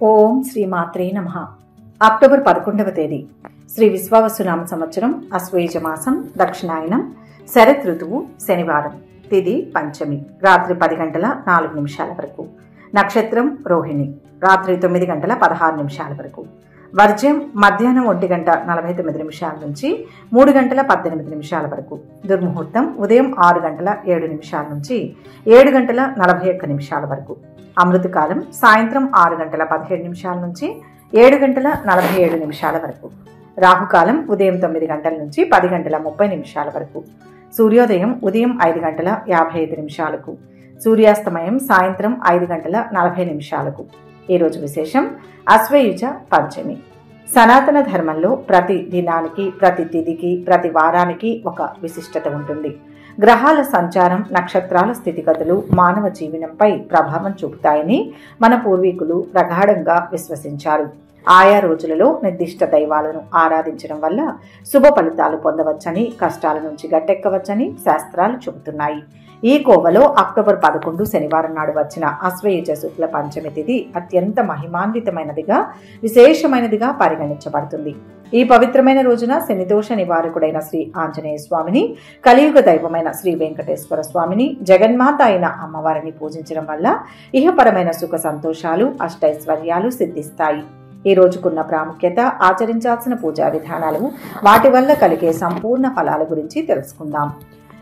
ఓం శ్రీ మాత్రే నమః. అక్టోబర్ 11వ తేదీ శ్రీ విశ్వావసునామ సంవత్సరం అశ్వయుజ మాసం దక్షిణాయనం శరత్ ఋతువు శనివారం. తిథి పంచమి. రాత్రి 10 గంటల 4 నిమిషాల వరకు. నక్షత్రం రోహిణి. రాత్రి 9 గంటల 16 నిమిషాల వరకు. వర్జ్యం మధ్యాహ్నం 1 గంట 49 నిమిషాల నుంచి 3 గంటల 18 నిమిషాల వరకు. దుర్ముహూర్తం ఉదయం 6 గంటల 7 నిమిషాల నుంచి 7 గంటల 41 నిమిషాల వరకు. అమృతకాలం సాయంత్రం 6 గంటల 17 నిమిషాల నుంచి 7 గంటల 47 నిమిషాల వరకు. రాహుకాలం ఉదయం 9 గంటల నుంచి 10 గంటల 30 నిమిషాల వరకు. సూర్యోదయం ఉదయం 5 గంటల 55 నిమిషాలకు. సూర్యాస్తమయం సాయంత్రం 5 గంటల 40 నిమిషాలకు. ఈరోజు విశేషం అశ్వయుజ పంచమి. సనాతన ధర్మంలో ప్రతి దినానికి, ప్రతి తిథికి, ప్రతి వారానికి ఒక విశిష్టత ఉంటుంది. గ్రహాల సంచారం, నక్షత్రాల స్థితిగతులు మానవ జీవనంపై ప్రభావం చూపుతాయని మన పూర్వీకులు ప్రగాఢంగా విశ్వసించారు. ఆయా రోజులలో నిర్దిష్ట దైవాలను ఆరాధించడం వల్ల శుభ ఫలితాలు పొందవచ్చని, కష్టాల నుంచి గట్టెక్కవచ్చని శాస్త్రాలు చెబుతున్నాయి. ఈ కోవలో అక్టోబర్ 11 శనివారం నాడు వచ్చిన అశ్వయుజ శుక్ల పంచమి తిథి అత్యంత మహిమాన్వితమైనదిగా, విశేషమైనదిగా పరిగణించబడుతుంది. ఈ పవిత్రమైన రోజున శనిదోష నివారకుడైన శ్రీ ఆంజనేయ స్వామిని, కలియుగ దైవమైన శ్రీ వెంకటేశ్వర స్వామిని, జగన్మాత అయిన అమ్మవారిని పూజించడం వల్ల ఇహపరమైన సుఖ సంతోషాలు, అష్టైశ్వర్యాలు సిద్ధిస్తాయి. ఈ రోజుకున్న ప్రాముఖ్యత, ఆచరించాల్సిన పూజా విధానాలు, వాటి వల్ల కలిగే సంపూర్ణ ఫలాల గురించి తెలుసుకుందాం.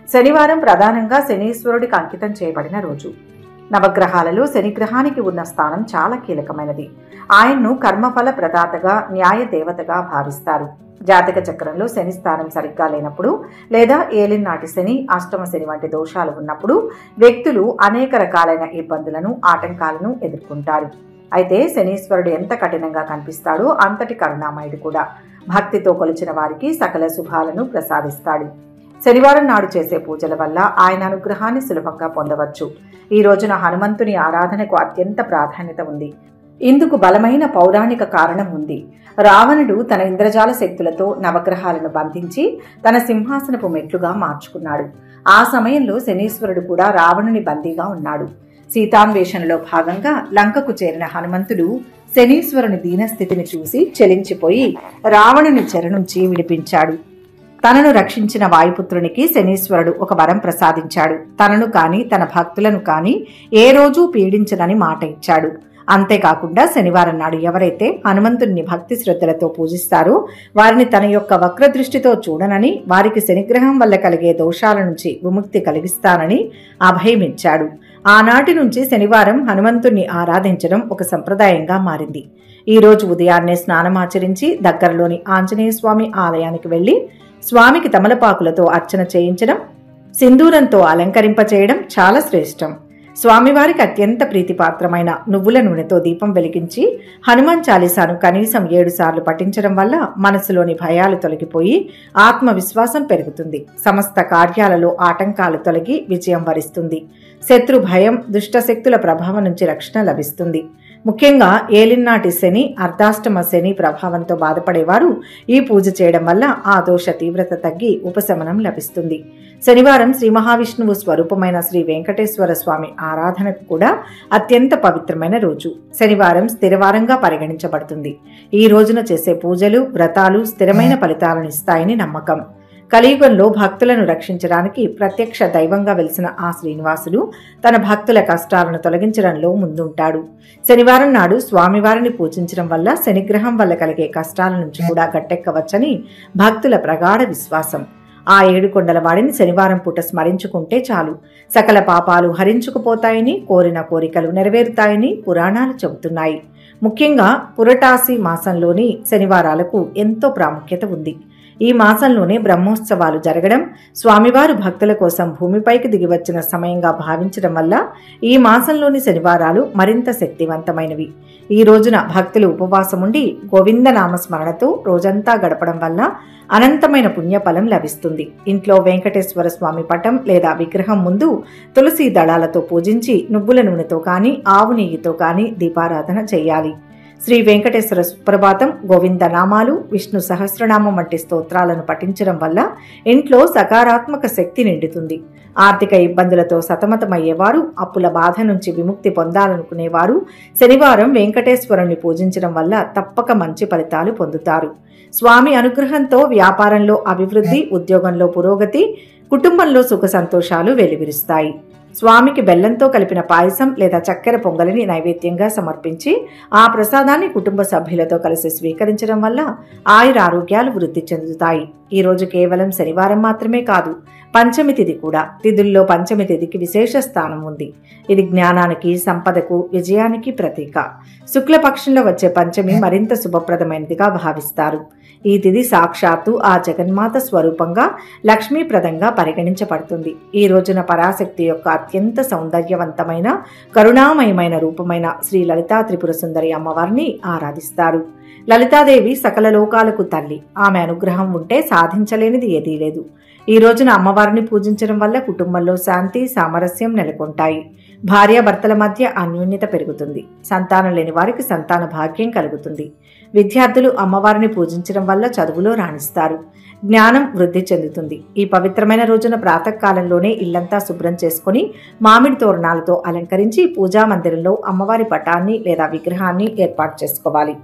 శనివారం ప్రధానంగా శనీశ్వరుడికి అంకితం చేయబడిన రోజు. నవగ్రహాలలో శనిగ్రహానికి ఉన్న స్థానం చాలా కీలకమైనది. ఆయన్ను కర్మఫల ప్రదాతగా, న్యాయ దేవతగా భావిస్తారు. జాతక చక్రంలో శని స్థానం సరిగ్గా లేనప్పుడు, లేదా ఏలినాటి శని, అష్టమ శని వంటి దోషాలు ఉన్నప్పుడు వ్యక్తులు అనేక రకాలైన ఇబ్బందులను, ఆటంకాలను ఎదుర్కొంటారు. అయితే శనీశ్వరుడు ఎంత కఠినంగా కనిపిస్తాడో అంతటి కరుణామయుడు కూడా. భక్తితో కొలిచిన వారికి సకల శుభాలను ప్రసాదిస్తాడు. శనివారం నాడు చేసే పూజల వల్ల ఆయన అనుగ్రహాన్ని సులభంగా పొందవచ్చు. ఈ రోజున హనుమంతుని ఆరాధనకు అత్యంత ప్రాధాన్యత ఉంది. ఇందుకు బలమైన పౌరాణిక కారణం ఉంది. రావణుడు తన ఇంద్రజాల శక్తులతో నవగ్రహాలను బంధించి తన సింహాసనపు మెట్లుగా మార్చుకున్నాడు. ఆ సమయంలో శనీశ్వరుడు కూడా రావణుని బందీగా ఉన్నాడు. సీతాన్వేషణలో భాగంగా లంకకు చేరిన హనుమంతుడు శనీశ్వరుని దీనస్థితిని చూసి చలించిపోయి రావణుని చెర నుంచి విడిపించాడు. తనను రక్షించిన వాయుపుత్రునికి శనీశ్వరుడు ఒక వరం ప్రసాదించాడు. తనను కాని, తన భక్తులను కాని ఏ రోజూ పీడించనని మాట ఇచ్చాడు. అంతేకాకుండా శనివారం నాడు ఎవరైతే హనుమంతుడిని భక్తి శ్రద్ధలతో పూజిస్తారో వారిని తన యొక్క వక్రదృష్టితో చూడనని, వారికి శనిగ్రహం వల్ల కలిగే దోషాల నుంచి విముక్తి కలిగిస్తానని అభయమిచ్చాడు. ఆనాటి నుంచి శనివారం హనుమంతుణ్ణి ఆరాధించడం ఒక సంప్రదాయంగా మారింది. ఈ రోజు ఉదయాన్నే స్నానమాచరించి దగ్గరలోని ఆంజనేయ స్వామి ఆలయానికి వెళ్లి స్వామికి తమలపాకులతో అర్చన చేయించడం, సింధూరంతో అలంకరింపచేయడం చాలా శ్రేష్టం. స్వామివారికి అత్యంత ప్రీతిపాత్రమైన నువ్వుల నూనెతో దీపం వెలిగించి హనుమాన్ చాలీసాను కనీసం 7 సార్లు పఠించడం వల్ల మనసులోని భయాలు తొలగిపోయి ఆత్మవిశ్వాసం పెరుగుతుంది. సమస్త కార్యాలలో ఆటంకాలు తొలగి విజయం వరిస్తుంది. శత్రు భయం, దుష్టశక్తుల ప్రభావం నుంచి రక్షణ లభిస్తుంది. ముఖ్యంగా ఏలినాటి శని, అర్ధాష్టమ శని ప్రభావంతో బాధపడేవారు ఈ పూజ చేయడం వల్ల ఆ దోష తీవ్రత తగ్గి ఉపశమనం లభిస్తుంది. శనివారం శ్రీ మహావిష్ణువు స్వరూపమైన శ్రీ వెంకటేశ్వర స్వామి ఆరాధనకు కూడా అత్యంత పవిత్రమైన రోజు. శనివారం స్థిరవారంగా పరిగణించబడుతుంది. ఈ రోజున చేసే పూజలు, వ్రతాలు స్థిరమైన ఫలితాలను ఇస్తాయని నమ్మకం. కలియుగంలో భక్తులను రక్షించడానికి ప్రత్యక్ష దైవంగా వెలిసిన ఆ శ్రీనివాసుడు తన భక్తుల కష్టాలను తొలగించడంలో ముందుంటాడు. శనివారం నాడు స్వామివారిని పూజించడం వల్ల శనిగ్రహం వల్ల కలిగే కష్టాల నుంచి కూడా గట్టెక్కవచ్చని భక్తుల ప్రగాఢ విశ్వాసం. ఆ 7 కొండల వాడిని శనివారం పూట స్మరించుకుంటే చాలు సకల పాపాలు హరించుకుపోతాయని, కోరిన కోరికలు నెరవేరుతాయని పురాణాలు చెబుతున్నాయి. ముఖ్యంగా పురటాసి మాసంలోని శనివారాలకు ఎంతో ప్రాముఖ్యత ఉంది. ఈ మాసంలోనే బ్రహ్మోత్సవాలు జరగడం, స్వామివారు భక్తుల కోసం భూమిపైకి దిగివచ్చిన సమయంగా భావించడం వల్ల ఈ మాసంలోని శనివారాలు మరింత శక్తివంతమైనవి. ఈ రోజున భక్తులు ఉపవాసముండి గోవిందనామస్మరణతో రోజంతా గడపడం వల్ల అనంతమైన పుణ్యఫలం లభిస్తుంది. ఇంట్లో వెంకటేశ్వర స్వామి పటం లేదా విగ్రహం ముందు తులసి దళాలతో పూజించి నువ్వుల నూనెతో కానీ, ఆవు నెయ్యితో కానీ దీపారాధన చేయాలి. శ్రీ వెంకటేశ్వర సుప్రభాతం, గోవింద నామాలు, విష్ణు సహస్రనామం వంటి స్తోత్రాలను పఠించడం వల్ల ఇంట్లో సకారాత్మక శక్తి నిండుతుంది. ఆర్థిక ఇబ్బందులతో సతమతమయ్యేవారు, అప్పుల బాధ నుంచి విముక్తి పొందాలనుకునేవారు శనివారం వెంకటేశ్వరుని పూజించడం వల్ల తప్పక మంచి ఫలితాలు పొందుతారు. స్వామి అనుగ్రహంతో వ్యాపారంలో అభివృద్ధి, ఉద్యోగంలో పురోగతి, కుటుంబంలో సుఖ సంతోషాలు వెలువరిస్తాయి. స్వామికి బెల్లంతో కలిపిన పాయసం లేదా చక్కెర పొంగలిని నైవేద్యంగా సమర్పించి ఆ ప్రసాదాన్ని కుటుంబ సభ్యులతో కలిసి స్వీకరించడం వల్ల ఆయురారోగ్యాలు వృద్ధి చెందుతాయి. ఈ రోజు కేవలం శనివారం మాత్రమే కాదు, పంచమి తిథి కూడా. తిథుల్లో పంచమి తిథికి విశేష స్థానం ఉంది. ఇది జ్ఞానానికి, సంపదకు, విజయానికి ప్రతీక. శుక్లపక్షంలో వచ్చే పంచమి మరింత శుభప్రదమైనదిగా భావిస్తారు. ఈ తిథి సాక్షాత్తు ఆ జగన్మాత స్వరూపంగా లక్ష్మీప్రదంగా పరిగణించబడుతుంది. ఈ రోజున పరాశక్తి యొక్క అత్యంత సౌందర్యవంతమైన, కరుణామయమైన రూపమైన శ్రీ లలితా త్రిపుర సుందరి అమ్మవారిని ఆరాధిస్తారు. లలితాదేవి సకల లోకాలకు తల్లి. ఆమె అనుగ్రహం ఉంటే సాధించలేనిది ఏదీ లేదు. ఈ రోజున అమ్మవారిని పూజించడం వల్ల కుటుంబంలో శాంతి, సామరస్యం నెలకొంటాయి. భార్యాభర్తల మధ్య అన్యోన్యత పెరుగుతుంది. సంతానం లేని వారికి సంతాన భాగ్యం కలుగుతుంది. విద్యార్థులు అమ్మవారిని పూజించడం వల్ల చదువులో రాణిస్తారు. జ్ఞానం వృద్ధి చెందుతుంది. ఈ పవిత్రమైన రోజున ప్రాతకాలంలోనే ఇల్లంతా శుభ్రం చేసుకుని మామిడి తోరణాలతో అలంకరించి పూజా మందిరంలో అమ్మవారి పటాన్ని లేదా విగ్రహాన్ని ఏర్పాటు చేసుకోవాలి.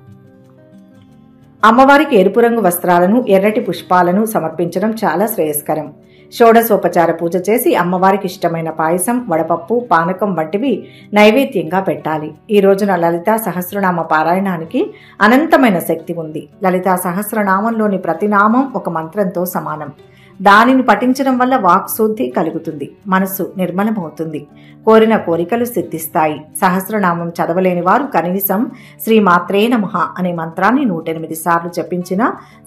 అమ్మవారికి ఎరుపు రంగు వస్త్రాలను, ఎర్రటి పుష్పాలను సమర్పించడం చాలా శ్రేయస్కరం. షోడశోపచార పూజ చేసి అమ్మవారికి ఇష్టమైన పాయసం, వడపప్పు, పానకం వంటివి నైవేద్యంగా పెట్టాలి. ఈ రోజున లలితా సహస్రనామ పారాయణానికి అనంతమైన శక్తి ఉంది. లలితా సహస్రనామంలోని ప్రతి నామం ఒక మంత్రంతో సమానం. దానిని పఠించడం వల్ల వాక్శుద్ధి కలుగుతుంది, మనస్సు నిర్మలమవుతుంది, కోరిన కోరికలు సిద్ధిస్తాయి. సహస్రనామం చదవలేని వారు కనీసం శ్రీ మాత్రే నమః అనే మంత్రాన్ని 108 సార్లు జపించినా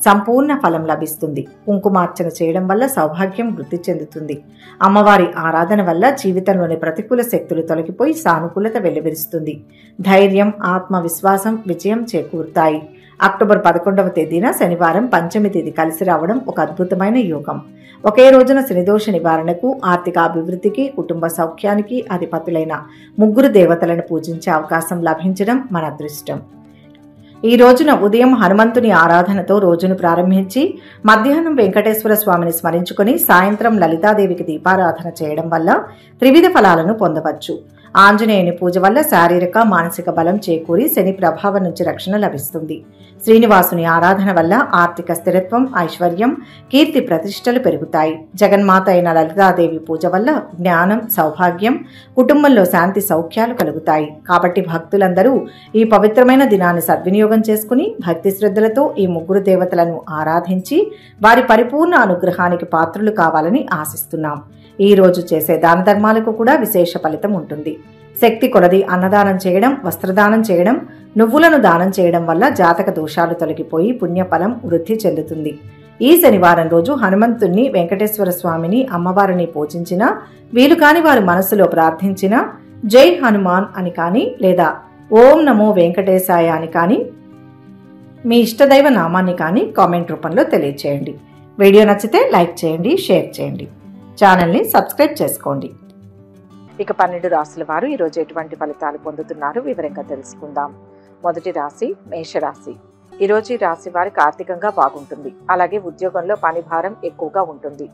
సంపూర్ణ ఫలం లభిస్తుంది. కుంకుమార్చన చేయడం వల్ల సౌభాగ్యం వృద్ధి చెందుతుంది. అమ్మవారి ఆరాధన వల్ల జీవితంలోని ప్రతికూల శక్తులు తొలగిపోయి సానుకూలత వెల్లివిరుస్తుంది. ధైర్యం, ఆత్మవిశ్వాసం, విజయం చేకూరుతాయి. అక్టోబర్ 11వ తేదీన శనివారం పంచమి తేదీ కలిసి రావడం ఒక అద్భుతమైన యోగం. ఒకే రోజున శనిదోష నివారణకు, ఆర్థిక అభివృద్ధికి, కుటుంబ సౌఖ్యానికి అధిపతులైన 3 దేవతలను పూజించే అవకాశం లభించడం మన అదృష్టం. ఈ రోజున ఉదయం హనుమంతుని ఆరాధనతో రోజును ప్రారంభించి మధ్యాహ్నం వెంకటేశ్వర స్వామిని స్మరించుకుని సాయంత్రం లలితాదేవికి దీపారాధన చేయడం వల్ల త్రివిధ ఫలాలను పొందవచ్చు. ఆంజనేయుని పూజ వల్ల శారీరక, మానసిక బలం చేకూరి శని ప్రభావం నుంచి రక్షణ లభిస్తుంది. శ్రీనివాసుని ఆరాధన వల్ల ఆర్థిక స్థిరత్వం, ఐశ్వర్యం, కీర్తి ప్రతిష్టలు పెరుగుతాయి. జగన్మాత అయిన లలితాదేవి పూజ వల్ల జ్ఞానం, సౌభాగ్యం, కుటుంబంలో శాంతి సౌఖ్యాలు కలుగుతాయి. కాబట్టి భక్తులందరూ ఈ పవిత్రమైన దినాన్ని సద్వినియోగం చేసుకుని భక్తి శ్రద్ధలతో ఈ 3 దేవతలను ఆరాధించి వారి పరిపూర్ణ అనుగ్రహానికి పాత్రులు కావాలని ఆశిస్తున్నాం. ఈ రోజు చేసే దాన ధర్మాలకు కూడా విశేష ఫలితం ఉంటుంది. శక్తి కొలది అన్నదానం చేయడం, వస్త్రదానం చేయడం, నువ్వులను దానం చేయడం వల్ల జాతక దోషాలు తొలగిపోయి పుణ్యఫలం వృద్ధి చెందుతుంది. ఈ శనివారం రోజు హనుమంతుణ్ణి, వెంకటేశ్వర స్వామిని, అమ్మవారిని పూజించినా, వీలు కాని వారి మనస్సులో ప్రార్థించిన జై హనుమాన్ అని కానీ లేదా ఓం నమో వెంకటేశాయ అని కానీ మీ ఇష్టదైవ నామాన్ని కానీ కామెంట్ రూపంలో తెలియచేయండి. వీడియో నచ్చితే లైక్ చేయండి, షేర్ చేయండి, ఛానల్ని సబ్స్క్రైబ్ చేసుకోండి. ఇక 12 రాశుల వారు ఈరోజు ఎటువంటి ఫలితాలు పొందుతున్నారు వివరంగా తెలుసుకుందాం. మొదటి రాశి మేషరాశి. ఈరోజు ఈ రాశి వారికి ఆర్థికంగా బాగుంటుంది. అలాగే ఉద్యోగంలో పని భారం ఎక్కువగా ఉంటుంది.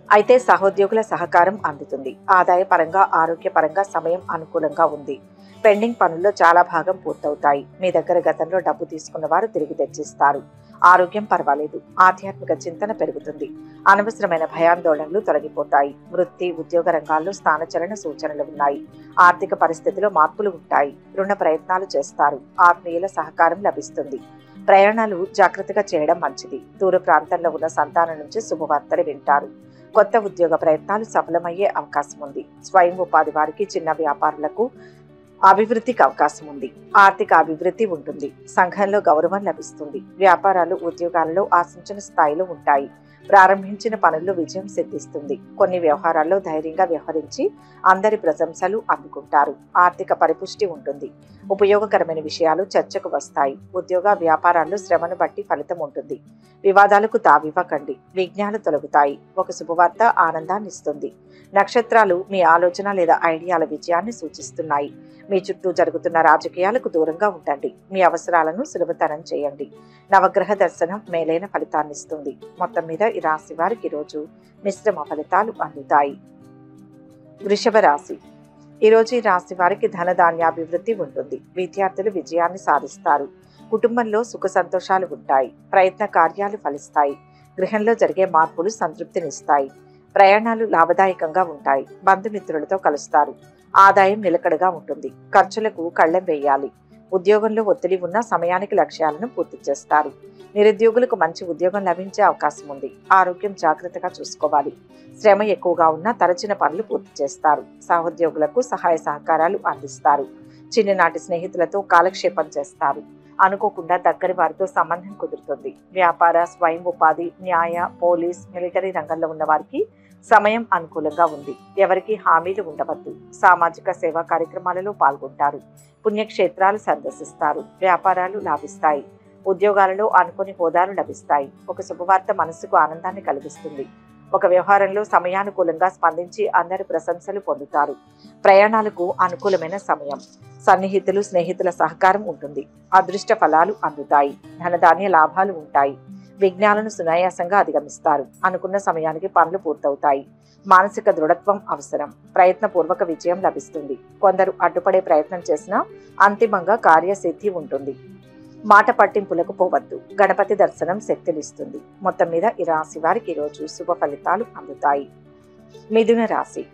అయితే సహోద్యోగుల సహకారం అందుతుంది. ఆదాయపరంగా, ఆరోగ్యపరంగా సమయం అనుకూలంగా ఉంది. పెండింగ్ పనుల్లో చాలా భాగం పూర్తవుతాయి. మీ దగ్గర గతంలో డబ్బు తీసుకున్న వారు తిరిగి తెచ్చిస్తారు. ఆరోగ్యం పర్వాలేదు. ఆధ్యాత్మిక చింతన పెరుగుతుంది. అనవసరమైన భయాందోళనలు తొలగిపోతాయి. వృత్తి, ఉద్యోగ రంగాల్లో స్థానచలన సూచనలు ఉన్నాయి. ఆర్థిక పరిస్థితిలో మార్పులు ఉంటాయి. రుణ ప్రయత్నాలు చేస్తారు. ఆత్మీయుల సహకారం లభిస్తుంది. ప్రయాణాలు జాగ్రత్తగా చేయడం మంచిది. దూర ప్రాంతంలో ఉన్న సంతానం నుంచి శుభవార్తలు వింటారు. కొత్త ఉద్యోగ ప్రయత్నాలు సఫలమయ్యే అవకాశం ఉంది. స్వయం ఉపాధి వారికి, చిన్న వ్యాపారులకు అభివృద్ధికి అవకాశం ఉంది. ఆర్థిక అభివృద్ధి ఉంటుంది. సంఘంలో గౌరవం లభిస్తుంది. వ్యాపారాలు, ఉద్యోగాలలో ఆశించిన స్థాయిలో ఉంటాయి. ప్రారంభించిన పనుల్లో విజయం సిద్ధిస్తుంది. కొన్ని వ్యవహారాల్లో ధైర్యంగా వ్యవహరించి అందరి ప్రశంసలు అందుకుంటారు. ఆర్థిక పరిపుష్టి ఉంటుంది. ఉపయోగకరమైన విషయాలు చర్చకు వస్తాయి. ఉద్యోగ వ్యాపారాల్లో శ్రమను బట్టి ఫలితం ఉంటుంది. వివాదాలకు తావివ్వకండి. విఘ్నాలు తొలగుతాయి. ఒక శుభవార్త ఆనందాన్ని ఇస్తుంది. నక్షత్రాలు మీ ఆలోచన లేదా ఐడియాల విజయాన్ని సూచిస్తున్నాయి. మీ చుట్టూ జరుగుతున్న రాజకీయాలకు దూరంగా ఉండండి. మీ అవసరాలను సులభతరం చేయండి. నవగ్రహ దర్శనం మేలైన ఫలితాన్ని ఇస్తుంది. మొత్తం మీద ఈ రాశి వారికి ఈరోజు మిశ్రమ ఫలితాలు అందుతాయి. వృషభ రాశి. ఈరోజు ఈ రాశి వారికి ధనధాన్యాభివృద్ధి ఉంటుంది. విద్యార్థులు విజయాన్ని సాధిస్తారు. కుటుంబంలో సుఖ సంతోషాలు ఉంటాయి. ప్రయత్న కార్యాలు ఫలిస్తాయి. గృహంలో జరిగే మార్పులు సంతృప్తినిస్తాయి. ప్రయాణాలు లాభదాయకంగా ఉంటాయి. బంధుమిత్రులతో కలుస్తారు. ఆదాయం నిలకడగా ఉంటుంది. ఖర్చులకు కళ్ళెం వేయాలి. ఉద్యోగంలో ఒత్తిడి ఉన్న సమయానికి లక్ష్యాలను పూర్తి చేస్తారు. నిరుద్యోగులకు మంచి ఉద్యోగం లభించే అవకాశం ఉంది. ఆరోగ్యం జాగ్రత్తగా చూసుకోవాలి. శ్రమ ఎక్కువగా ఉన్న తరచిన పనులు పూర్తి చేస్తారు. సహోద్యోగులకు సహాయ సహకారాలు అందిస్తారు. చిన్ననాటి స్నేహితులతో కాలక్షేపం చేస్తారు. అనుకోకుండా దగ్గరి వారితో సంబంధం కుదురుతుంది. వ్యాపార, స్వయం ఉపాధి, న్యాయ, పోలీస్, మిలిటరీ రంగంలో ఉన్న వారికి సమయం అనుకూలంగా ఉంది. ఎవరికి హామీలు ఉండవద్దు. సామాజిక సేవా కార్యక్రమాలలో పాల్గొంటారు. పుణ్యక్షేత్రాలు సందర్శిస్తారు. వ్యాపారాలు లాభిస్తాయి. ఉద్యోగాలలో అనుకోని హోదాలు లభిస్తాయి. ఒక శుభవార్త మనసుకు ఆనందాన్ని కలిగిస్తుంది. ఒక వ్యవహారంలో సమయానుకూలంగా స్పందించి అందరి ప్రశంసలు పొందుతారు. ప్రయాణాలకు అనుకూలమైన సమయం. సన్నిహితులు, స్నేహితుల సహకారం ఉంటుంది. అదృష్ట ఫలాలు అందుతాయి. ధనధాన్య లాభాలు ఉంటాయి. విఘ్నాలను సునాయాసంగా అధిగమిస్తారు. అనుకున్న సమయానికి పనులు పూర్తవుతాయి. మానసిక దృఢత్వం అవసరం. ప్రయత్నపూర్వక విజయం లభిస్తుంది. కొందరు అడ్డుపడే ప్రయత్నం చేసినా అంతిమంగా కార్యసిద్ధి ఉంటుంది. మాట పట్టింపులకు పోవద్దు. గణపతి దర్శనం శక్తినిస్తుంది. మొత్తం మీద ఈ రాశి వారికి ఈరోజు శుభ ఫలితాలు అందుతాయి. మిథున రాశి.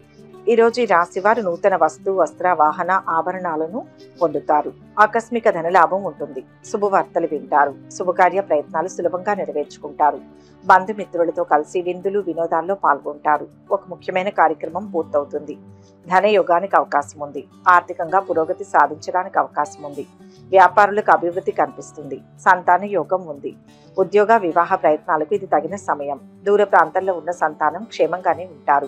ఈరోజు ఈ రాశి వారు నూతన వస్తు, వస్త్ర, వాహన, ఆభరణాలను పొందుతారు. ఆకస్మిక ధనలాభం ఉంటుంది. శుభవార్తలు వింటారు. శుభకార్య ప్రయత్నాలు సులభంగా నెరవేర్చుకుంటారు. బంధుమిత్రులతో కలిసి విందులు, వినోదాల్లో పాల్గొంటారు. ఒక ముఖ్యమైన కార్యక్రమం పూర్తవుతుంది. ధనయోగానికి అవకాశం ఉంది. ఆర్థికంగా పురోగతి సాధించడానికి అవకాశం ఉంది. వ్యాపారులకు అభివృద్ధి కనిపిస్తుంది. సంతాన యోగం ఉంది. ఉద్యోగ, వివాహ ప్రయత్నాలకు ఇది తగిన సమయం. దూర ప్రాంతాల్లో ఉన్న సంతానం క్షేమంగానే ఉంటారు.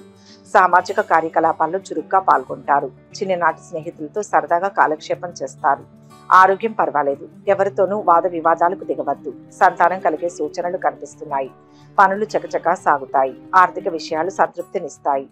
సామాజిక కార్యకలాపాల్లో చురుగ్గా పాల్గొంటారు. చిన్ననాటి స్నేహితులతో సరదాగా కాలక్షేపం చేస్తారు. ఆరోగ్యం పర్వాలేదు. ఎవరితోనూ వాద వివాదాలకు దిగవద్దు. సంతానం కలిగే సూచనలు కనిపిస్తున్నాయి. పనులు చకచకా సాగుతాయి. ఆర్థిక విషయాలు సంతృప్తినిస్తాయి.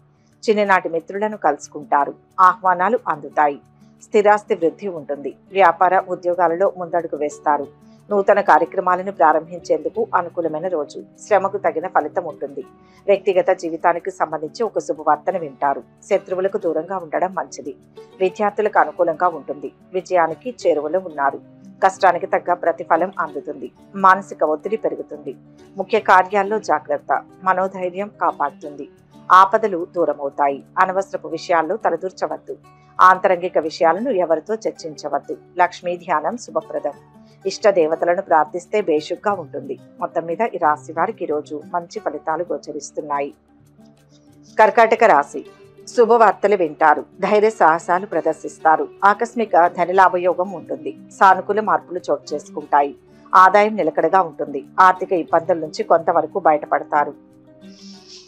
చిన్ననాటి మిత్రులను కలుసుకుంటారు. ఆహ్వానాలు అందుతాయి. స్థిరాస్తి వృద్ధి ఉంటుంది. వ్యాపార, ఉద్యోగాలలో ముందడుగు వేస్తారు. నూతన కార్యక్రమాలను ప్రారంభించేందుకు అనుకూలమైన రోజు. శ్రమకు తగిన ఫలితం ఉంటుంది. వ్యక్తిగత జీవితానికి సంబంధించి ఒక శుభవార్తను వింటారు. శత్రువులకు దూరంగా ఉండడం మంచిది. విద్యార్థులకు అనుకూలంగా ఉంటుంది. విజయానికి చేరువలో ఉన్నారు. కష్టానికి తగ్గ ప్రతిఫలం అందుతుంది. మానసిక ఒత్తిడి పెరుగుతుంది. ముఖ్య కార్యాల్లో జాగ్రత్త. మనోధైర్యం కాపాడుతుంది. ఆపదలు దూరమవుతాయి. అనవసరపు విషయాల్లో తలదూర్చవద్దు. ఆంతరంగిక విషయాలను ఎవరితో చర్చించవద్దు. లక్ష్మీ ధ్యానం శుభప్రదం. ఇష్ట దేవతలను ప్రార్థిస్తే బేషుగ్గా ఉంటుంది. మొత్తం మీద ఈ రాశి వారికి ఈరోజు మంచి ఫలితాలు గోచరిస్తున్నాయి. కర్కాటక రాశి. శుభవార్తలు వింటారు. ధైర్య సాహసాలు ప్రదర్శిస్తారు. ఆకస్మిక ధనలాభయోగం ఉంటుంది. సానుకూల మార్పులు చోటు చేసుకుంటాయి. ఆదాయం నిలకడగా ఉంటుంది. ఆర్థిక ఇబ్బందుల నుంచి కొంతవరకు బయటపడతారు.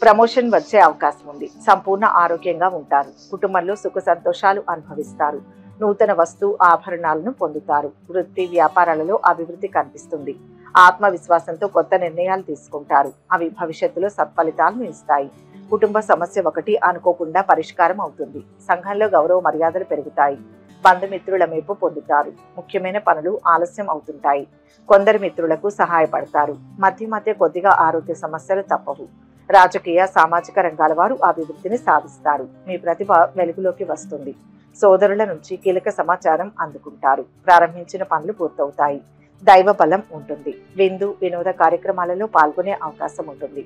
ప్రమోషన్ వచ్చే అవకాశం ఉంది. సంపూర్ణ ఆరోగ్యంగా ఉంటారు. కుటుంబంలో సుఖ సంతోషాలు అనుభవిస్తారు. నూతన వస్తు, ఆభరణాలను పొందుతారు. వృత్తి, వ్యాపారాలలో అభివృద్ధి కనిపిస్తుంది. ఆత్మవిశ్వాసంతో కొత్త నిర్ణయాలు తీసుకుంటారు. అవి భవిష్యత్తులో సత్ఫలితాలను ఇస్తాయి. కుటుంబ సమస్య ఒకటి అనుకోకుండా పరిష్కారం అవుతుంది. సంఘంలో గౌరవ మర్యాదలు పెరుగుతాయి. బంధుమిత్రుల మెప్పు పొందుతారు. ముఖ్యమైన పనులు ఆలస్యం అవుతుంటాయి. కొందరు మిత్రులకు సహాయపడతారు. మధ్య మధ్య కొద్దిగా ఆరోగ్య సమస్యలు తప్పవు. రాజకీయ, సామాజిక రంగాల వారు అభివృద్ధిని సాధిస్తారు. మీ ప్రతిభ వెలుగులోకి వస్తుంది. సోదరుల నుంచి కీలక సమాచారం అందుకుంటారు. ప్రారంభించిన పనులు పూర్తవుతాయి. దైవ బలం ఉంటుంది. విందు, వినోద కార్యక్రమాలలో పాల్గొనే అవకాశం ఉంటుంది.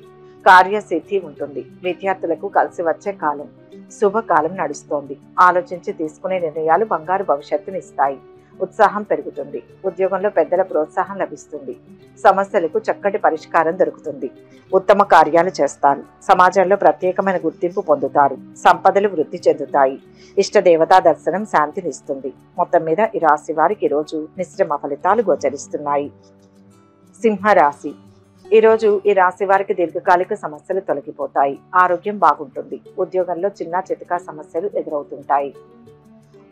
కార్యసిద్ధి ఉంటుంది. విద్యార్థులకు కలిసి వచ్చే కాలం. శుభకాలం నడుస్తోంది. ఆలోచించి తీసుకునే నిర్ణయాలు బంగారు భవిష్యత్తునిస్తాయి. ఉత్సాహం పెరుగుతుంది. ఉద్యోగంలో పెద్దల ప్రోత్సాహం లభిస్తుంది. సమస్యలకు చక్కటి పరిష్కారం దొరుకుతుంది. ఉత్తమ కార్యాలు చేస్తారు. సమాజంలో ప్రత్యేకమైన గుర్తింపు పొందుతారు. సంపదలు వృద్ధి చెందుతాయి. ఇష్ట దేవతా దర్శనం శాంతినిస్తుంది. మొత్తం మీద ఈ రాశి వారికి ఈరోజు మిశ్రమ ఫలితాలు గోచరిస్తున్నాయి. సింహరాశి. ఈరోజు ఈ రాశి వారికి దీర్ఘకాలిక సమస్యలు తొలగిపోతాయి. ఆరోగ్యం బాగుంటుంది. ఉద్యోగంలో చిన్న చితకా సమస్యలు ఎదురవుతుంటాయి.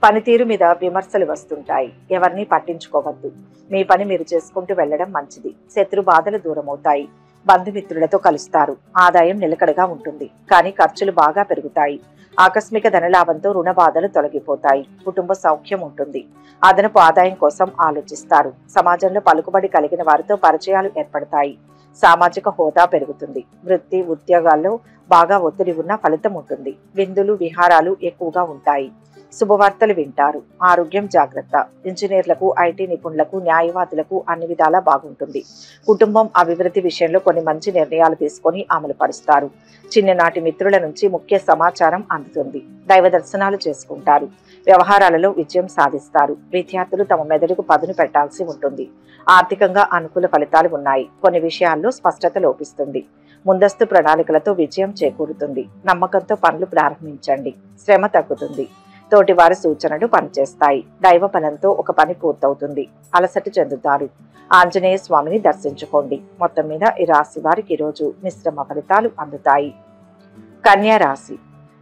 పనితీరు మీద విమర్శలు వస్తుంటాయి. ఎవరిని పట్టించుకోవద్దు. మీ పని మీరు చేసుకుంటూ వెళ్లడం మంచిది. శత్రు బాధలు దూరమవుతాయి. బంధుమిత్రులతో కలుస్తారు. ఆదాయం నిలకడగా ఉంటుంది, కానీ ఖర్చులు బాగా పెరుగుతాయి. ఆకస్మిక ధనలాభంతో రుణ బాధలు తొలగిపోతాయి. కుటుంబ సౌఖ్యం ఉంటుంది. అదనపు ఆదాయం కోసం ఆలోచిస్తారు. సమాజంలో పలుకుబడి కలిగిన వారితో పరిచయాలు ఏర్పడతాయి. సామాజిక హోదా పెరుగుతుంది. వృత్తి ఉద్యోగాల్లో బాగా ఒత్తిడి ఉన్న ఫలితం ఉంటుంది. విందులు విహారాలు ఎక్కువగా ఉంటాయి. శుభవార్తలు వింటారు. ఆరోగ్యం జాగ్రత్త. ఇంజనీర్లకు, ఐటీ నిపుణులకు, న్యాయవాదులకు అన్ని విధాలా బాగుంటుంది. కుటుంబం అభివృద్ధి విషయంలో కొన్ని మంచి నిర్ణయాలు తీసుకొని అమలు పరుస్తారు. చిన్ననాటి మిత్రుల నుంచి ముఖ్య సమాచారం అందుతుంది. దైవ దర్శనాలు చేసుకుంటారు. వ్యవహారాలలో విజయం సాధిస్తారు. విద్యార్థులు తమ మెదడుకు పదును పెట్టాల్సి ఉంటుంది. ఆర్థికంగా అనుకూల ఫలితాలు ఉన్నాయి. కొన్ని విషయాల్లో స్పష్టత లోపిస్తుంది. ముందస్తు ప్రణాళికలతో విజయం చేకూరుతుంది. నమ్మకంతో పనులు ప్రారంభించండి. శ్రమ తగ్గుతుంది. తోటివారి సూచనలు పనిచేస్తాయి. దైవ బలంతో ఒక పని పూర్తవుతుంది. అలసట చెందుతారు. ఆంజనేయ స్వామిని దర్శించుకోండి. మొత్తం మీద ఈ రాశి వారికి ఈరోజు మిశ్రమ ఫలితాలు అందుతాయి. కన్యా రాశి.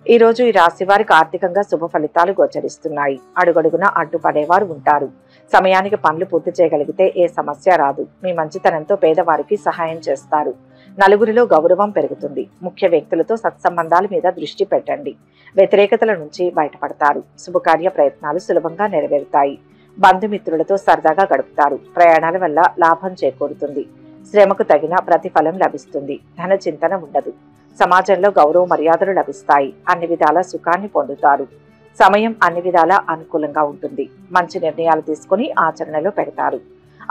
ఈరోజు ఈ రాశి వారికి ఆర్థికంగా శుభ ఫలితాలు గోచరిస్తున్నాయి. అడుగడుగున అడ్డుపడేవారు ఉంటారు. సమయానికి పనులు పూర్తి చేయగలిగితే ఏ సమస్య రాదు. మీ మంచితనంతో పేదవారికి సహాయం చేస్తారు. నలుగురిలో గౌరవం పెరుగుతుంది. ముఖ్య వ్యక్తులతో సత్సంబంధాల మీద దృష్టి పెట్టండి. వ్యతిరేకతల నుంచి బయటపడతారు. శుభకార్య ప్రయత్నాలు సులభంగా నెరవేరుతాయి. బంధుమిత్రులతో సరదాగా గడుపుతారు. ప్రయాణాల వల్ల లాభం చేకూరుతుంది. శ్రమకు తగిన ప్రతిఫలం లభిస్తుంది. ధన చింతన ఉండదు. సమాజంలో గౌరవ మర్యాదలు లభిస్తాయి. అన్ని విధాల సుఖాన్ని పొందుతారు. సమయం అన్ని విధాలా అనుకూలంగా ఉంటుంది. మంచి నిర్ణయాలు తీసుకుని ఆచరణలో పెడతారు.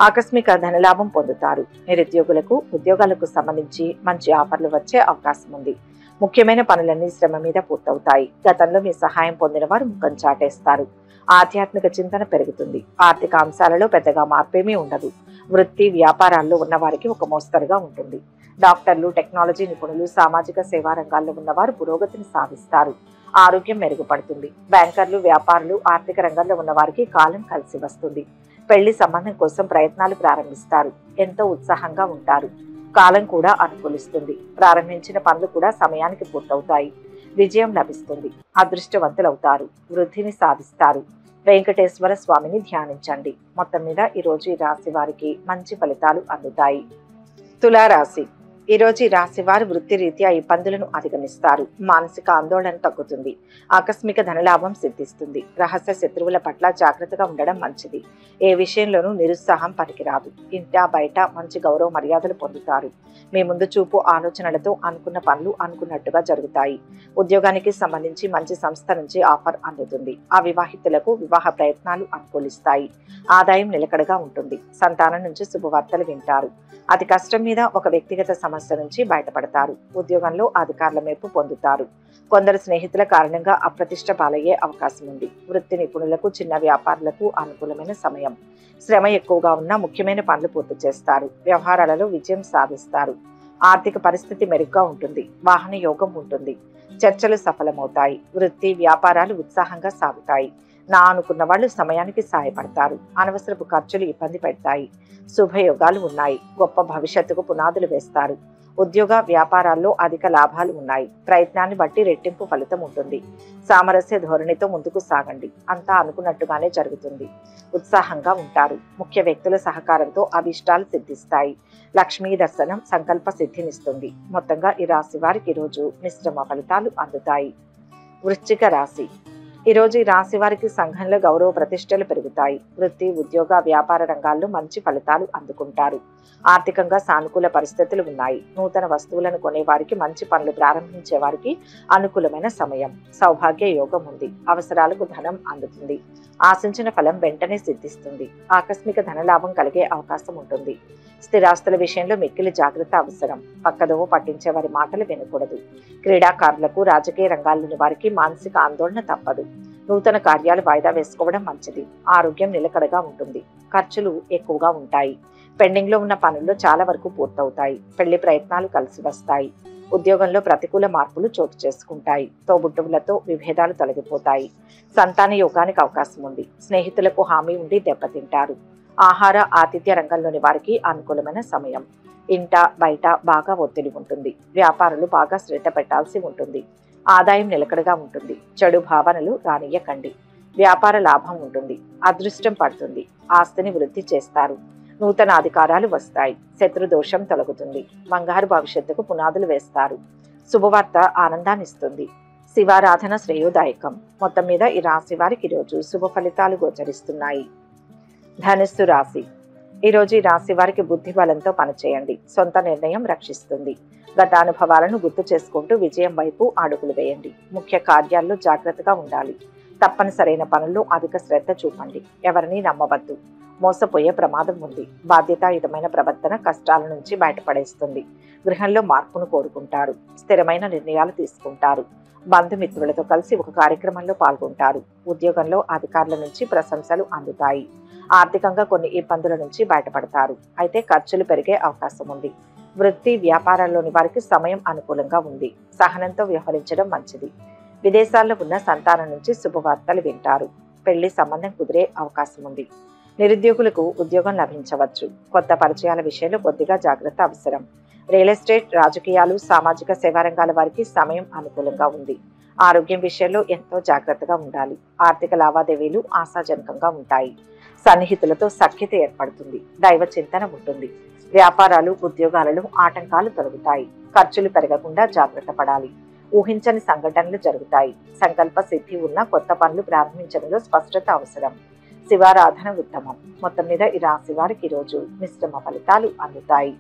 ఆకస్మిక ధనలాభం పొందుతారు. నిరుద్యోగులకు ఉద్యోగాలకు సంబంధించి మంచి ఆఫర్లు వచ్చే అవకాశం ఉంది. ముఖ్యమైన పనులన్నీ శ్రమ మీద పూర్తవుతాయి. గతంలో మీ సహాయం పొందిన వారు ముఖం చాటేస్తారు. ఆధ్యాత్మిక చింతన పెరుగుతుంది. ఆర్థిక అంశాలలో పెద్దగా మార్పేమీ ఉండదు. వృత్తి వ్యాపారాల్లో ఉన్న వారికి ఒక మోస్తరుగా ఉంటుంది. డాక్టర్లు, టెక్నాలజీ నిపుణులు, సామాజిక సేవా రంగాల్లో ఉన్నవారు పురోగతిని సాధిస్తారు. ఆరోగ్యం మెరుగుపడుతుంది. బ్యాంకర్లు, వ్యాపారులు, ఆర్థిక రంగంలో ఉన్న వారికి కాలం కలిసి వస్తుంది. పెళ్లి సంబంధం కోసం ప్రయత్నాలు ప్రారంభిస్తారు. ఎంతో ఉత్సాహంగా ఉంటారు. కాలం కూడా అనుకూలిస్తుంది. ప్రారంభించిన పనులు కూడా సమయానికి పూర్తవుతాయి. విజయం లభిస్తుంది. అదృష్టవంతులవుతారు. వృద్ధిని సాధిస్తారు. వెంకటేశ్వర స్వామిని ధ్యానించండి. మొత్తం మీద ఈరోజు ఈ రాశి వారికి మంచి ఫలితాలు అందుతాయి. తులారాశి. ఈరోజు ఈ రాశి వారు వృత్తి రీత్యా ఇబ్బందులను అధిగమిస్తారు. మానసిక ఆందోళన తగ్గుతుంది. ఆకస్మిక ధనలాభం సిద్ధిస్తుంది. రహస్య శత్రువుల పట్ల జాగ్రత్తగా ఉండడం మంచిది. ఏ విషయంలోనూ నిరుత్సాహం పనికిరాదు. ఇంటా బయట మంచి గౌరవ మర్యాదలు పొందుతారు. మీ ముందు చూపు ఆలోచనలతో అనుకున్న పనులు అనుకున్నట్టుగా జరుగుతాయి. ఉద్యోగానికి సంబంధించి మంచి సంస్థ నుంచి ఆఫర్ అందుతుంది. అవివాహితులకు వివాహ ప్రయత్నాలు అనుకూలిస్తాయి. ఆదాయం నిలకడగా ఉంటుంది. సంతానం నుంచి శుభవార్తలు వింటారు. అతి కష్టం మీద ఒక వ్యక్తిగత సమస్య నుంచి బయటపడతారు. ఉద్యోగంలో అధికారుల మెప్పు పొందుతారు. కొందరు స్నేహితుల కారణంగా అప్రతిష్ట పాలయ్యే అవకాశం ఉంది. వృత్తి నిపుణులకు, చిన్న వ్యాపారులకు అనుకూలమైన సమయం. శ్రమ ఎక్కువగా ఉన్న ముఖ్యమైన పనులు పూర్తి చేస్తారు. వ్యవహారాలలో విజయం సాధిస్తారు. ఆర్థిక పరిస్థితి మెరుగ్గా ఉంటుంది. వాహన యోగం ఉంటుంది. చర్చలు సఫలమవుతాయి. వృత్తి వ్యాపారాలు ఉత్సాహంగా సాగుతాయి. నా అనుకున్న వాళ్ళు సమయానికి సాయపడతారు. అనవసరపు ఖర్చులు ఇబ్బంది పెడతాయి. శుభయోగాలు ఉన్నాయి. గొప్ప భవిష్యత్తుకు పునాదులు వేస్తారు. ఉద్యోగ వ్యాపారాల్లో అధిక లాభాలు ఉన్నాయి. ప్రయత్నాన్ని బట్టి రెట్టింపు ఫలితం ఉంటుంది. సామరస్య ధోరణితో ముందుకు సాగండి. అంతా అనుకున్నట్టుగానే జరుగుతుంది. ఉత్సాహంగా ఉంటారు. ముఖ్య వ్యక్తుల సహకారంతో అభిష్టాలు సిద్ధిస్తాయి. లక్ష్మీ దర్శనం సంకల్ప సిద్ధినిస్తుంది. మొత్తంగా ఈ రాశి వారికి ఈరోజు మిశ్రమ ఫలితాలు అందుతాయి. వృశ్చిక రాశి. ఈరోజు ఈ రాశి వారికి సంఘంలో గౌరవ ప్రతిష్టలు పెరుగుతాయి. వృత్తి ఉద్యోగ వ్యాపార రంగాల్లో మంచి ఫలితాలు అందుకుంటారు. ఆర్థికంగా సానుకూల పరిస్థితులు ఉన్నాయి. నూతన వస్తువులను కొనేవారికి, మంచి పనులు ప్రారంభించే వారికి అనుకూలమైన సమయం. సౌభాగ్య యోగం ఉంది. అవసరాలకు ధనం అందుతుంది. ఆశించిన ఫలం వెంటనే సిద్ధిస్తుంది. ఆకస్మిక ధనలాభం కలిగే అవకాశం ఉంటుంది. స్థిరాస్తుల విషయంలో మిక్కిలి జాగ్రత్త అవసరం. పక్కదోవ పట్టించే వారి మాటలు వినకూడదు. క్రీడాకారులకు, రాజకీయ రంగాల్లోని వారికి మానసిక ఆందోళన తప్పదు. నూతన కార్యాలు వాయిదా వేసుకోవడం మంచిది. ఆరోగ్యం నిలకడగా ఉంటుంది. ఖర్చులు ఎక్కువగా ఉంటాయి. పెండింగ్ లో ఉన్న పనుల్లో చాలా వరకు పూర్తవుతాయి. పెళ్లి ప్రయత్నాలు కలిసి వస్తాయి. ఉద్యోగంలో ప్రతికూల మార్పులు చోటు చేసుకుంటాయి. తోబుట్టువులతో విభేదాలు తొలగిపోతాయి. సంతాన యోగానికి అవకాశం ఉంది. స్నేహితులకు హామీ ఉండి దెబ్బతింటారు. ఆహార ఆతిథ్య రంగంలోని వారికి అనుకూలమైన సమయం. ఇంట బయట బాగా ఒత్తిడి ఉంటుంది. వ్యాపారులు బాగా శ్రద్ధ పెట్టాల్సి ఉంటుంది. ఆదాయం నిలకడగా ఉంటుంది. చెడు భావనలు రానియ్యకండి. వ్యాపార లాభం ఉంటుంది. అదృష్టం పడుతుంది. ఆస్తిని వృద్ధి చేస్తారు. నూతన అధికారాలు వస్తాయి. శత్రుదోషం తొలగుతుంది. బంగారు భవిష్యత్తుకు పునాదులు వేస్తారు. శుభవార్త ఆనందాన్నిస్తుంది. శివారాధన శ్రేయోదాయకం. మొత్తం మీద ఈ రాశి వారికి ఈరోజు శుభ ఫలితాలు గోచరిస్తున్నాయి. ధనుస్సు రాశి. ఈరోజు ఈ రాశి వారికి బుద్ధి బలంతో పనిచేయండి. సొంత నిర్ణయం రక్షిస్తుంది. గత అనుభవాలను గుర్తు చేసుకుంటూ విజయం వైపు అడుగులు వేయండి. ముఖ్య కార్యాల్లో జాగ్రత్తగా ఉండాలి. తప్పనిసరైన పనుల్లో అధిక శ్రద్ధ చూపండి. ఎవరిని నమ్మవద్దు. మోసపోయే ప్రమాదం ఉంది. బాధ్యతాయుతమైన ప్రవర్తన కష్టాల నుంచి బయటపడేస్తుంది. గృహంలో మార్పును కోరుకుంటారు. స్థిరమైన నిర్ణయాలు తీసుకుంటారు. బంధుమిత్రులతో కలిసి ఒక కార్యక్రమంలో పాల్గొంటారు. ఉద్యోగంలో అధికారుల నుంచి ప్రశంసలు అందుతాయి. ఆర్థికంగా కొన్ని ఇబ్బందుల నుంచి బయటపడతారు. అయితే ఖర్చులు పెరిగే అవకాశం ఉంది. వృత్తి వ్యాపారాల్లోని వారికి సమయం అనుకూలంగా ఉంది. సహనంతో వ్యవహరించడం మంచిది. విదేశాల్లో ఉన్న సంతానం నుంచి శుభవార్తలు వింటారు. పెళ్లి సంబంధం కుదిరే అవకాశం ఉంది. నిరుద్యోగులకు ఉద్యోగం లభించవచ్చు. కొత్త పరిచయాల విషయంలో కొద్దిగా జాగ్రత్త అవసరం. రియల్ ఎస్టేట్, రాజకీయాలు, సామాజిక సేవా రంగాల వారికి సమయం అనుకూలంగా ఉంది. ఆరోగ్యం విషయంలో ఎంతో జాగ్రత్తగా ఉండాలి. ఆర్థిక లావాదేవీలు ఆశాజనకంగా ఉంటాయి. సన్నిహితులతో సఖ్యత ఏర్పడుతుంది. దైవ చింతన ఉంటుంది. వ్యాపారాలు, ఉద్యోగాలలో ఆటంకాలు తొలగుతాయి. ఖర్చులు పెరగకుండా జాగ్రత్త పడాలి. ఊహించని సంఘటనలు జరుగుతాయి. సంకల్ప సిద్ధి ఉన్న కొత్త పనులు ప్రారంభించడంలో స్పష్టత అవసరం. శివారాధన ఉత్తమం. మొత్తం మీద ఈ రాశి వారికి ఈరోజు మిశ్రమ ఫలితాలు అందుతాయి.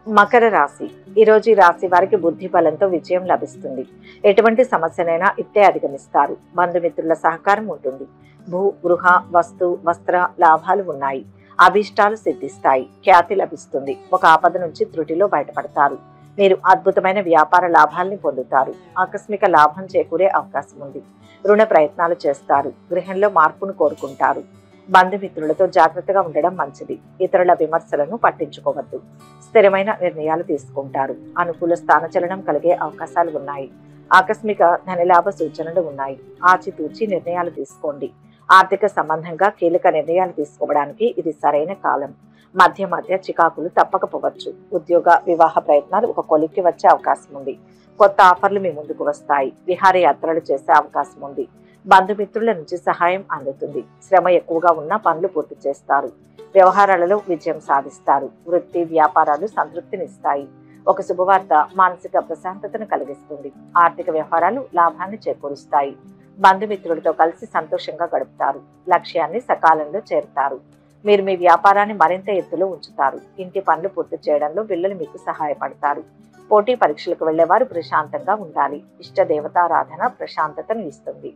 మకర రాశి. ఈరోజు ఈ రాశి వారికి బుద్ధి బలంతో విజయం లభిస్తుంది. ఎటువంటి సమస్యనైనా ఇట్టే అధిగమిస్తారు. బంధుమిత్రుల సహకారం ఉంటుంది. భూ, గృహ, వస్తు, వస్త్ర లాభాలు ఉన్నాయి. అభీష్టాలు సిద్ధిస్తాయి. ఖ్యాతి లభిస్తుంది. ఒక ఆపద నుంచి త్రుటిలో బయటపడతారు. మీరు అద్భుతమైన వ్యాపార లాభాల్ని పొందుతారు. ఆకస్మిక లాభం చేకూరే అవకాశం ఉంది. రుణ ప్రయత్నాలు చేస్తారు. గృహంలో మార్పును కోరుకుంటారు. బంధుమిత్రులతో జాగ్రత్తగా ఉండడం మంచిది. ఇతరుల విమర్శలను పట్టించుకోవద్దు. స్థిరమైన నిర్ణయాలు తీసుకుంటారు. అనుకూల స్థానచలనం కలిగే అవకాశాలు ఉన్నాయి. ఆకస్మిక ధనలాభ సూచనలు ఉన్నాయి. ఆచితూచి నిర్ణయాలు తీసుకోండి. ఆర్థిక సంబంధంగా కీలక నిర్ణయాలు తీసుకోవడానికి ఇది సరైన కాలం. మధ్య మధ్య చికాకులు తప్పకపోవచ్చు. ఉద్యోగ వివాహ ప్రయత్నాలు ఒక కొలిక్కి వచ్చే అవకాశం ఉంది. కొత్త ఆఫర్లు మీ ముందుకు వస్తాయి. విహారయాత్రలు చేసే అవకాశం ఉంది. బంధుమిత్రుల నుంచి సహాయం అందుతుంది. శ్రమ ఎక్కువగా ఉన్న పనులు పూర్తి చేస్తారు. వ్యవహారాలలో విజయం సాధిస్తారు. వృత్తి వ్యాపారాలు సంతృప్తినిస్తాయి. ఒక శుభవార్త మానసిక ప్రశాంతతను కలిగిస్తుంది. ఆర్థిక వ్యవహారాలు లాభాన్ని చేకూరుస్తాయి. బంధుమిత్రులతో కలిసి సంతోషంగా గడుపుతారు. లక్ష్యాన్ని సకాలంలో చేరుతారు. మీరు మీ వ్యాపారాన్ని మరింత ఎత్తులో ఉంచుతారు. ఇంటి పనులు పూర్తి చేయడంలో పిల్లలు మీకు సహాయపడతారు. పోటీ పరీక్షలకు వెళ్లేవారు ప్రశాంతంగా ఉండాలి. ఇష్ట దేవతారాధన ప్రశాంతతను ఇస్తుంది.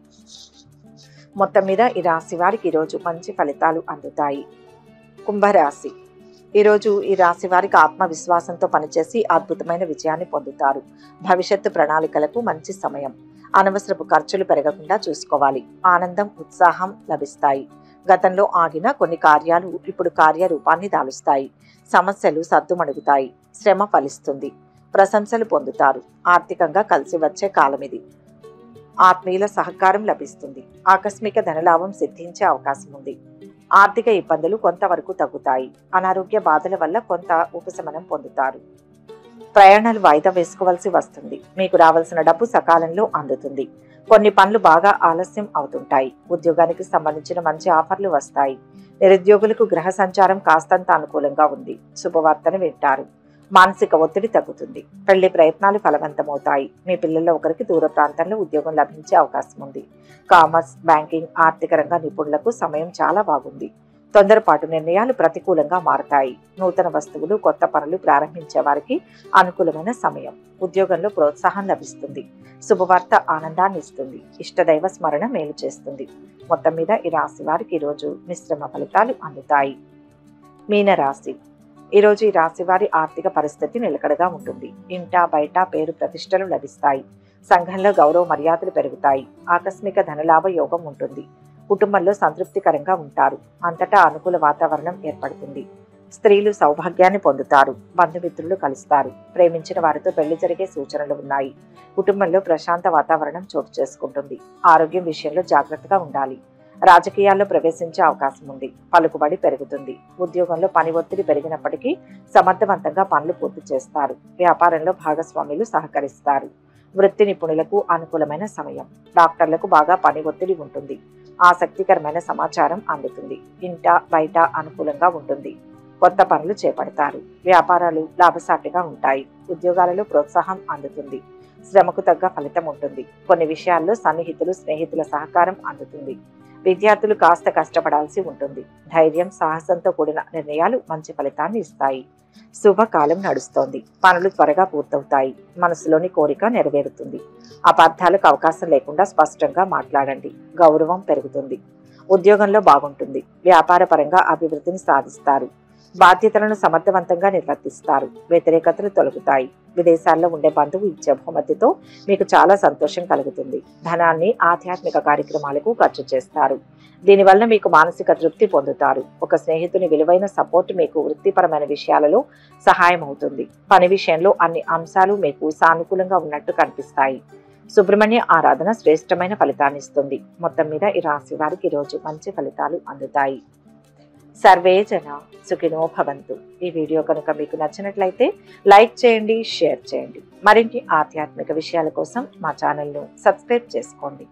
మొత్తం మీద ఈ రాశి వారికి ఈరోజు మంచి ఫలితాలు అందుతాయి. కుంభరాశి. ఈరోజు ఈ రాశి వారికి ఆత్మవిశ్వాసంతో పనిచేసి అద్భుతమైన విజయాన్ని పొందుతారు. భవిష్యత్తు ప్రణాళికలకు మంచి సమయం. అనవసరపు ఖర్చులు పెరగకుండా చూసుకోవాలి. ఆనందం, ఉత్సాహం లభిస్తాయి. గతంలో ఆగిన కొన్ని కార్యాలు ఇప్పుడు కార్యరూపాన్ని దాలుస్తాయి. సమస్యలు సద్దుమణుగుతాయి. శ్రమ ఫలిస్తుంది. ప్రశంసలు పొందుతారు. ఆర్థికంగా కలిసి వచ్చే కాలం ఇది. ఆత్మీయుల సహకారం లభిస్తుంది. ఆకస్మిక ధనలాభం సిద్ధించే అవకాశం ఉంది. ఆర్థిక ఇబ్బందులు కొంతవరకు తగ్గుతాయి. అనారోగ్య బాధల వల్ల కొంత ఉపశమనం పొందుతారు. ప్రయాణాలు వాయిదా వేసుకోవాల్సి వస్తుంది. మీకు రావాల్సిన డబ్బు సకాలంలో అందుతుంది. కొన్ని పనులు బాగా ఆలస్యం అవుతుంటాయి. ఉద్యోగానికి సంబంధించిన మంచి ఆఫర్లు వస్తాయి. నిరుద్యోగులకు గ్రహ సంచారం కాస్తంత అనుకూలంగా ఉంది. శుభవార్తను వింటారు. మానసిక ఒత్తిడి తగ్గుతుంది. పెళ్లి ప్రయత్నాలు ఫలవంతమవుతాయి. మీ పిల్లల్లో ఒకరికి దూర ప్రాంతంలో ఉద్యోగం లభించే అవకాశం ఉంది. కామర్స్, బ్యాంకింగ్, ఆర్థిక రంగ నిపుణులకు సమయం చాలా బాగుంది. తొందరపాటు నిర్ణయాలు ప్రతికూలంగా మారతాయి. నూతన వస్తువులు, కొత్త పనులు ప్రారంభించే వారికి అనుకూలమైన సమయం. ఉద్యోగంలో ప్రోత్సాహం లభిస్తుంది. శుభవార్త ఆనందాన్ని ఇస్తుంది. ఇష్టదైవ స్మరణ మేలు చేస్తుంది. మొత్తం మీద ఈ రాశి వారికి ఈరోజు మిశ్రమ ఫలితాలు అందుతాయి. మీనరాశి. ఈరోజు ఈ రాశి వారి ఆర్థిక పరిస్థితి నిలకడగా ఉంటుంది. ఇంట బయట పేరు ప్రతిష్టలు లభిస్తాయి. సంఘంలో గౌరవ మర్యాదలు పెరుగుతాయి. ఆకస్మిక ధనలాభ యోగం ఉంటుంది. కుటుంబంలో సంతృప్తికరంగా ఉంటారు. అంతటా అనుకూల వాతావరణం ఏర్పడుతుంది. స్త్రీలు సౌభాగ్యాన్ని పొందుతారు. బంధుమిత్రులు కలుస్తారు. ప్రేమించిన వారితో పెళ్లి జరిగే సూచనలు ఉన్నాయి. కుటుంబంలో ప్రశాంత వాతావరణం చోటు చేసుకుంటుంది. ఆరోగ్యం విషయంలో జాగ్రత్తగా ఉండాలి. రాజకీయాల్లో ప్రవేశించే అవకాశం ఉంది. పలుకుబడి పెరుగుతుంది. ఉద్యోగంలో పని ఒత్తిడి పెరిగినప్పటికీ సమర్థవంతంగా పనులు పూర్తి చేస్తారు. వ్యాపారంలో భాగస్వాములు సహకరిస్తారు. వృత్తి నిపుణులకు అనుకూలమైన సమయం. డాక్టర్లకు బాగా పని ఒత్తిడి ఉంటుంది. ఆసక్తికరమైన సమాచారం అందుతుంది. ఇంట బయట అనుకూలంగా ఉంటుంది. కొత్త పనులు చేపడతారు. వ్యాపారాలు లాభసాటిగా ఉంటాయి. ఉద్యోగాలలో ప్రోత్సాహం అందుతుంది. శ్రమకు తగ్గ ఫలితం ఉంటుంది. కొన్ని విషయాల్లో సన్నిహితులు స్నేహితుల సహకారం అందుతుంది. విద్యార్థులు కాస్త కష్టపడాల్సి ఉంటుంది. ధైర్యం సాహసంతో కూడిన నిర్ణయాలు మంచి ఫలితాన్ని ఇస్తాయి. శుభకాలం నడుస్తోంది. పనులు త్వరగా పూర్తవుతాయి. మనసులోని కోరిక నెరవేరుతుంది. అపార్థాలకు అవకాశం లేకుండా స్పష్టంగా మాట్లాడండి. గౌరవం పెరుగుతుంది. ఉద్యోగంలో బాగుంటుంది. వ్యాపార పరంగా అభివృద్ధిని సాధిస్తారు. బాధ్యతలను సమర్థవంతంగా నిర్వర్తిస్తారు. వ్యతిరేకతలు తొలగుతాయి. విదేశాల్లో ఉండే బంధువు ఇచ్చే బహుమతితో మీకు చాలా సంతోషం కలుగుతుంది. ధనాన్ని ఆధ్యాత్మిక కార్యక్రమాలకు ఖర్చు చేస్తారు. దీనివల్ల మీకు మానసిక తృప్తి పొందుతారు. ఒక స్నేహితుని విలువైన సపోర్ట్ మీకు వృత్తిపరమైన విషయాలలో సహాయం అవుతుంది. పని విషయంలో అన్ని అంశాలు మీకు సానుకూలంగా ఉన్నట్టు కనిపిస్తాయి. సుబ్రహ్మణ్య ఆరాధన శ్రేష్టమైన ఫలితాన్ని ఇస్తుంది. మొత్తం మీద ఈ రాశి వారికి ఈరోజు మంచి ఫలితాలు అందుతాయి. సర్వే జన సుఖినో భవంతు. ఈ వీడియో కనుక మీకు నచ్చినట్లయితే లైక్ చేయండి, షేర్ చేయండి. మరిన్ని ఆధ్యాత్మిక విషయాల కోసం మా ఛానల్ను సబ్స్క్రైబ్ చేసుకోండి.